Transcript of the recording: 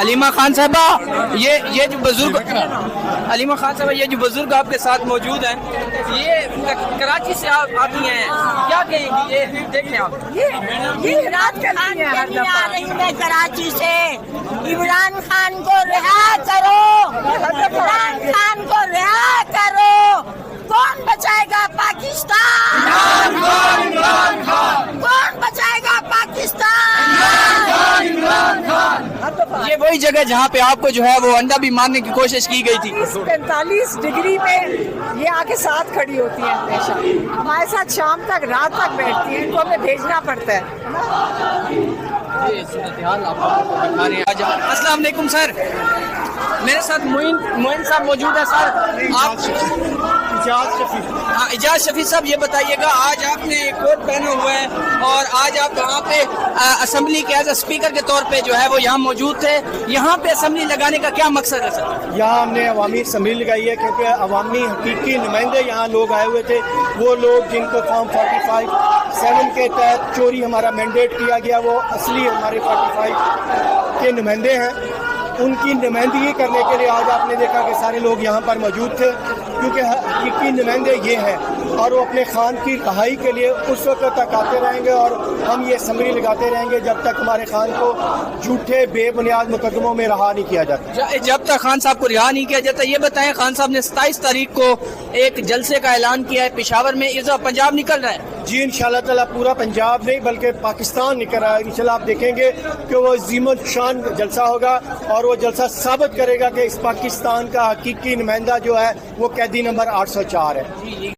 علیمہ خان صاحبہ، یہ جو بزرگ علیمہ خان صاحبہ، یہ جو بزرگ آپ کے ساتھ موجود ہیں، یہ کراچی سے آتی ہیں، کیا کہیں گی؟ یہ دیکھیں آپ، یہ رات کے لیے آ رہی میں کراچی سے، عمران خان کو رہا کرو، عمران خان کو رہا کرو، کون بچائے گا پاکستان؟ کون بچائے گا پاکستان؟ یہ وہی جگہ جہاں پہ آپ کو جو ہے وہ انڈا بھی مارنے کی کوشش کی گئی تھی۔ 45 ڈگری میں یہ آ کے ساتھ کھڑی ہوتی ہیں، ہمیشہ ہمارے ساتھ شام تک رات تک بیٹھتی ہیں، ان کو ہمیں بھیجنا پڑتا ہے۔ السلام علیکم سر، میرے ساتھ معین صاحب موجود ہے۔ سر آپ اجاز شفیع صاحب، یہ بتائیے گا، آج آپ نے کوٹ پہنا ہوا ہے اور آج آپ یہاں پہ اسمبلی کے ایز اے اسپیکر کے طور پہ جو ہے وہ یہاں موجود تھے، یہاں پہ اسمبلی لگانے کا کیا مقصد ہے سر؟ یہاں ہم نے عوامی اسمبلی لگائی ہے کیونکہ عوامی حقیقی نمائندے یہاں لوگ آئے ہوئے تھے، وہ لوگ جن کو فارم 45(7) کے تحت چوری ہمارا مینڈیٹ کیا گیا، وہ اصلی ہمارے 45 کے نمائندے ہیں، ان کی نمائندگی کرنے کے لیے آج آپ نے دیکھا کہ سارے لوگ یہاں پر موجود تھے، کیونکہ حقیقی نمائندے یہ ہیں اور وہ اپنے خان کی رہائی کے لیے اس وقت تک آتے رہیں گے اور ہم یہ اسمبلی لگاتے رہیں گے جب تک ہمارے خان کو جھوٹے بے بنیاد مقدموں میں رہا نہیں کیا جاتا۔ جب تک خان صاحب کو رہا نہیں کیا جاتا، یہ بتائیں، خان صاحب نے 27 تاریخ کو ایک جلسے کا اعلان کیا ہے پشاور میں، اس وقت پنجاب نکل رہا ہے؟ جی انشاءاللہ تعالیٰ پورا پنجاب نہیں بلکہ پاکستان نکل رہا ہے۔ انشاءاللہ آپ دیکھیں گے کہ وہ عظیم الشان جلسہ ہوگا اور وہ جلسہ ثابت کرے گا کہ اس پاکستان کا حقیقی نمائندہ جو ہے وہ قیدی نمبر 804 ہے۔